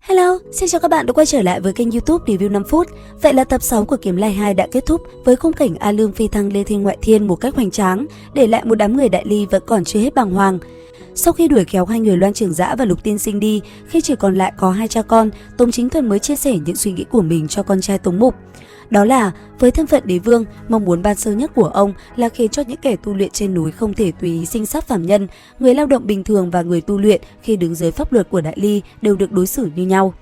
Hello, xin chào các bạn đã quay trở lại với kênh YouTube Review 5 phút. Vậy là tập 6 của Kiếm Lai 2 đã kết thúc với khung cảnh A Lương phi thăng lên thiên ngoại thiên một cách hoành tráng, để lại một đám người Đại Ly vẫn còn chưa hết bàng hoàng. Sau khi đuổi kéo hai người Loan Trường Dã và Lục Tiên Sinh đi, khi chỉ còn lại có hai cha con, Tống Chính Thuần mới chia sẻ những suy nghĩ của mình cho con trai Tống Mục. Đó là, với thân phận đế vương, mong muốn ban sơ nhất của ông là khiến cho những kẻ tu luyện trên núi không thể tùy ý sinh sát phàm nhân, người lao động bình thường và người tu luyện khi đứng dưới pháp luật của Đại Ly đều được đối xử như nhau.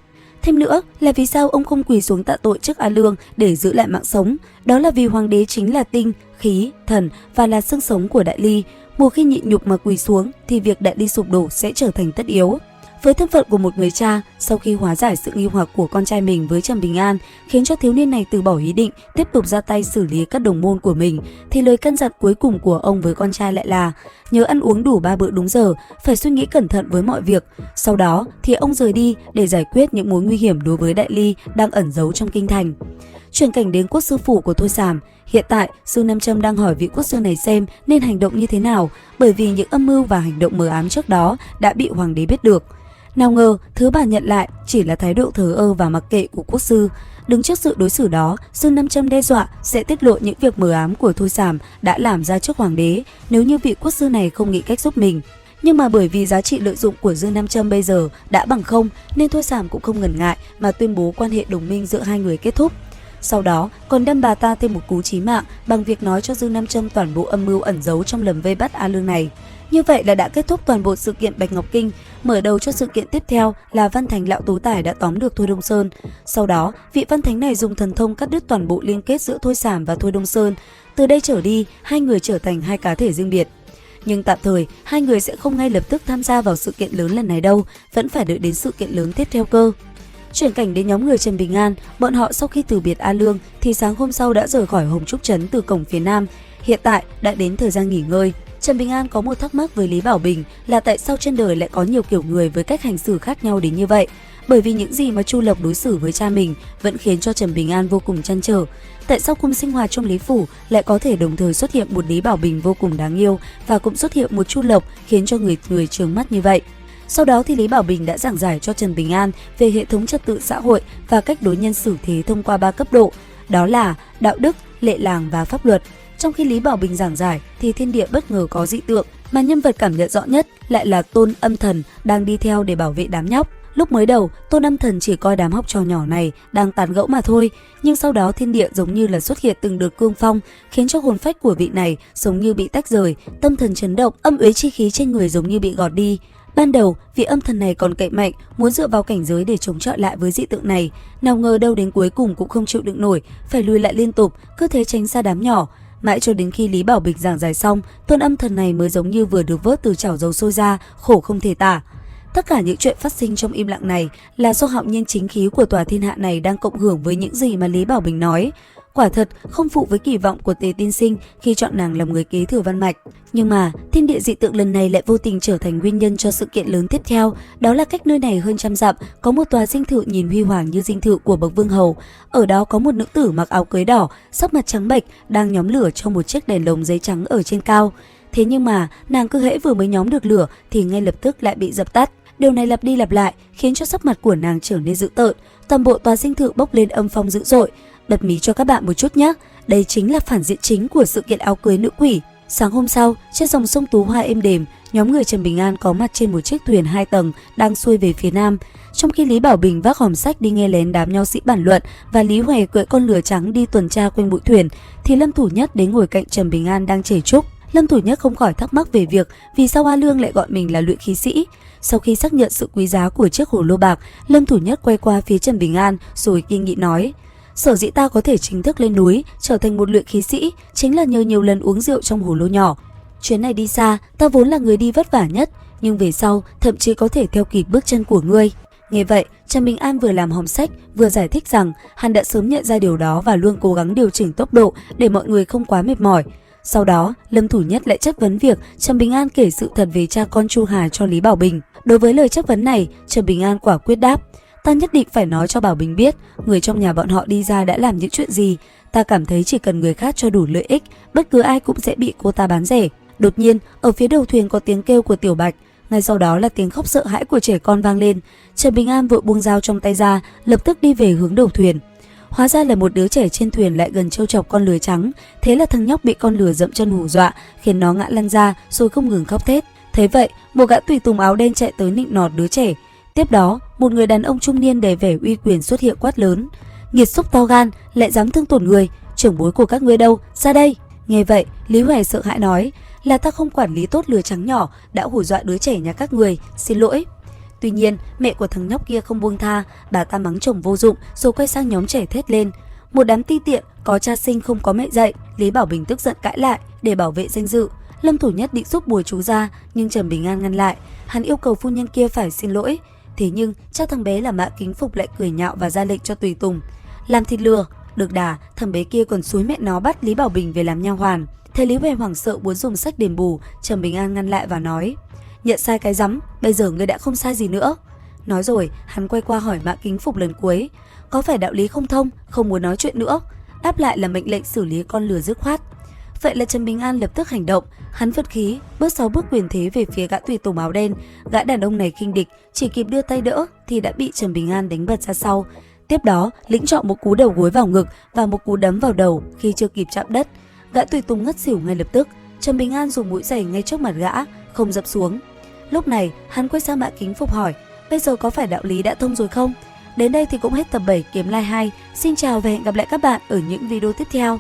Thêm nữa là vì sao ông không quỳ xuống tạ tội trước A Lương để giữ lại mạng sống, đó là vì hoàng đế chính là tinh, khí, thần và là xương sống của Đại Ly. Một khi nhịn nhục mà quỳ xuống thì việc Đại Ly sụp đổ sẽ trở thành tất yếu. Với thân phận của một người cha, sau khi hóa giải sự nghi hoặc của con trai mình với Trầm Bình An, khiến cho thiếu niên này từ bỏ ý định tiếp tục ra tay xử lý các đồng môn của mình, thì lời căn dặn cuối cùng của ông với con trai lại là nhớ ăn uống đủ 3 bữa đúng giờ, phải suy nghĩ cẩn thận với mọi việc. Sau đó thì ông rời đi để giải quyết những mối nguy hiểm đối với Đại Ly đang ẩn giấu trong kinh thành. Chuyển cảnh đến quốc sư phủ của Thôi Sàm. Hiện tại, Dương Nam Châm đang hỏi vị quốc sư này xem nên hành động như thế nào, bởi vì những âm mưu và hành động mờ ám trước đó đã bị hoàng đế biết được. Nào ngờ, thứ bà nhận lại chỉ là thái độ thờ ơ và mặc kệ của quốc sư. Đứng trước sự đối xử đó, Dương Nam Châm đe dọa sẽ tiết lộ những việc mờ ám của Thôi Sàm đã làm ra trước hoàng đế nếu như vị quốc sư này không nghĩ cách giúp mình. Nhưng mà bởi vì giá trị lợi dụng của Dương Nam Châm bây giờ đã bằng không, nên Thôi Sàm cũng không ngần ngại mà tuyên bố quan hệ đồng minh giữa hai người kết thúc. Sau đó còn đâm bà ta thêm một cú chí mạng bằng việc nói cho Dương Nam Châm toàn bộ âm mưu ẩn giấu trong lần vây bắt A Lương này. Như vậy là đã kết thúc toàn bộ sự kiện Bạch Ngọc Kinh. Mở đầu cho sự kiện tiếp theo là Văn Thánh Lão Tú Tài đã tóm được Thôi Đông Sơn. Sau đó, vị Văn Thánh này dùng thần thông cắt đứt toàn bộ liên kết giữa Thôi Sàm và Thôi Đông Sơn. Từ đây trở đi, hai người trở thành hai cá thể riêng biệt. Nhưng tạm thời, hai người sẽ không ngay lập tức tham gia vào sự kiện lớn lần này đâu, vẫn phải đợi đến sự kiện lớn tiếp theo cơ. Chuyển cảnh đến nhóm người Trần Bình An, bọn họ sau khi từ biệt A Lương thì sáng hôm sau đã rời khỏi Hồng Trúc Trấn từ cổng phía Nam. Hiện tại đã đến thời gian nghỉ ngơi. Trần Bình An có một thắc mắc với Lý Bảo Bình là tại sao trên đời lại có nhiều kiểu người với cách hành xử khác nhau đến như vậy. Bởi vì những gì mà Chu Lộc đối xử với cha mình vẫn khiến cho Trần Bình An vô cùng trăn trở. Tại sao cùng sinh hoạt trong Lý Phủ lại có thể đồng thời xuất hiện một Lý Bảo Bình vô cùng đáng yêu và cũng xuất hiện một Chu Lộc khiến cho người trướng mắt như vậy. Sau đó thì Lý Bảo Bình đã giảng giải cho Trần Bình An về hệ thống trật tự xã hội và cách đối nhân xử thế thông qua 3 cấp độ, đó là đạo đức, lệ làng và pháp luật. Trong khi Lý Bảo Bình giảng giải thì thiên địa bất ngờ có dị tượng, mà nhân vật cảm nhận rõ nhất lại là Tôn Âm Thần đang đi theo để bảo vệ đám nhóc. Lúc mới đầu, Tôn Âm Thần chỉ coi đám học trò nhỏ này đang tán gẫu mà thôi, nhưng sau đó thiên địa giống như là xuất hiện từng đợt cương phong, khiến cho hồn phách của vị này giống như bị tách rời, tâm thần chấn động, âm uế chi khí trên người giống như bị gọt đi. Ban đầu, vị âm thần này còn cậy mạnh, muốn dựa vào cảnh giới để chống chọi lại với dị tượng này, nào ngờ đâu đến cuối cùng cũng không chịu đựng nổi, phải lùi lại liên tục, cứ thế tránh xa đám nhỏ. Mãi cho đến khi Lý Bảo Bình giảng giải xong, Tôn Âm Thần này mới giống như vừa được vớt từ chảo dầu sôi ra, khổ không thể tả. Tất cả những chuyện phát sinh trong im lặng này là do hạo nhiên chính khí của tòa thiên hạ này đang cộng hưởng với những gì mà Lý Bảo Bình nói. Quả thật không phụ với kỳ vọng của Tề Tiên Sinh khi chọn nàng làm người kế thừa Văn Mạch. Nhưng mà thiên địa dị tượng lần này lại vô tình trở thành nguyên nhân cho sự kiện lớn tiếp theo. Đó là cách nơi này hơn 100 dặm có một tòa dinh thự nhìn huy hoàng như dinh thự của bậc vương hầu. Ở đó có một nữ tử mặc áo cưới đỏ, sắc mặt trắng bệch, đang nhóm lửa trong một chiếc đèn lồng giấy trắng ở trên cao. Thế nhưng mà nàng cứ hễ vừa mới nhóm được lửa thì ngay lập tức lại bị dập tắt. Điều này lặp đi lặp lại khiến cho sắc mặt của nàng trở nên dữ tợn. Toàn bộ tòa dinh thự bốc lên âm phong dữ dội. Bật mí cho các bạn một chút nhé, đây chính là phản diện chính của sự kiện áo cưới nữ quỷ. Sáng hôm sau, trên dòng sông Tú Hoa êm đềm, nhóm người Trần Bình An có mặt trên một chiếc thuyền 2 tầng đang xuôi về phía nam. Trong khi Lý Bảo Bình vác hòm sách đi nghe lén đám nho sĩ bàn luận và Lý Huệ cưỡi con lừa trắng đi tuần tra quanh mũi thuyền, thì Lâm Thủ Nhất đến ngồi cạnh Trần Bình An đang chảy trúc. Lâm Thủ Nhất không khỏi thắc mắc về việc vì sao A Lương lại gọi mình là luyện khí sĩ. Sau khi xác nhận sự quý giá của chiếc hồ lô bạc, Lâm Thủ Nhất quay qua phía Trần Bình An rồi kiên nghị nói: sở dĩ ta có thể chính thức lên núi trở thành một luyện khí sĩ chính là nhờ nhiều lần uống rượu trong hồ lô nhỏ. Chuyến này đi xa, ta vốn là người đi vất vả nhất, nhưng về sau thậm chí có thể theo kịp bước chân của ngươi. Nghe vậy, Trần Bình An vừa làm hòm sách vừa giải thích rằng hắn đã sớm nhận ra điều đó và luôn cố gắng điều chỉnh tốc độ để mọi người không quá mệt mỏi. Sau đó, Lâm Thủ Nhất lại chất vấn việc Trần Bình An kể sự thật về cha con Chu Hà cho Lý Bảo Bình. Đối với lời chất vấn này, Trần Bình An quả quyết đáp: ta nhất định phải nói cho Bảo Bình biết người trong nhà bọn họ đi ra đã làm những chuyện gì. Ta cảm thấy chỉ cần người khác cho đủ lợi ích, bất cứ ai cũng sẽ bị cô ta bán rẻ. Đột nhiên, ở phía đầu thuyền có tiếng kêu của Tiểu Bạch. Ngay sau đó là tiếng khóc sợ hãi của trẻ con vang lên. Trần Bình An vội buông dao trong tay ra, lập tức đi về hướng đầu thuyền. Hóa ra là một đứa trẻ trên thuyền lại gần trêu chọc con lừa trắng. Thế là thằng nhóc bị con lừa dẫm chân hù dọa, khiến nó ngã lăn ra rồi không ngừng khóc thét. Thế vậy, một gã tùy tùng áo đen chạy tới nịnh nọt đứa trẻ. Tiếp đó, một người đàn ông trung niên đầy vẻ uy quyền xuất hiện quát lớn: "Nghiệt xúc to gan, lại dám thương tổn người, trưởng bối của các ngươi đâu, ra đây!" Nghe vậy, Lý Hoài sợ hãi nói: "Là ta không quản lý tốt lừa trắng nhỏ, đã hù dọa đứa trẻ nhà các người, xin lỗi." Tuy nhiên, mẹ của thằng nhóc kia không buông tha, bà ta mắng chồng vô dụng rồi quay sang nhóm trẻ thét lên: "Một đám ti tiện, có cha sinh không có mẹ dạy." Lý Bảo Bình tức giận cãi lại để bảo vệ danh dự. Lâm Thủ Nhất định giúp bùa chú ra, nhưng Trần Bình An ngăn lại. Hắn yêu cầu phu nhân kia phải xin lỗi. Thế nhưng cha thằng bé là Mã Kính Phục lại cười nhạo và ra lệnh cho tùy tùng: "Làm thịt lừa." Được đà, thằng bé kia còn xúi mẹ nó bắt Lý Bảo Bình về làm nha hoàn. Thấy Lý Hoài hoảng sợ muốn dùng sách đền bù, Trần Bình An ngăn lại và nói: "Nhận sai cái rắm, bây giờ ngươi đã không sai gì nữa." Nói rồi, hắn quay qua hỏi Mã Kính Phục lần cuối: "Có phải đạo lý không thông, không muốn nói chuyện nữa?" Đáp lại là mệnh lệnh xử lý con lừa dứt khoát. Vậy là Trần Bình An lập tức hành động, hắn vượt khí, bước 6 bước quyền thế về phía gã tùy tùng áo đen. Gã đàn ông này khinh địch, chỉ kịp đưa tay đỡ thì đã bị Trần Bình An đánh bật ra sau. Tiếp đó, lĩnh chọn một cú đầu gối vào ngực và một cú đấm vào đầu khi chưa kịp chạm đất. Gã tùy tùng ngất xỉu ngay lập tức. Trần Bình An dùng mũi giày ngay trước mặt gã, không dập xuống. Lúc này, hắn quay sang Mã Kính Phục hỏi: "Bây giờ có phải đạo lý đã thông rồi không?" Đến đây thì cũng hết tập 7 Kiếm Lai 2. Xin chào và hẹn gặp lại các bạn ở những video tiếp theo.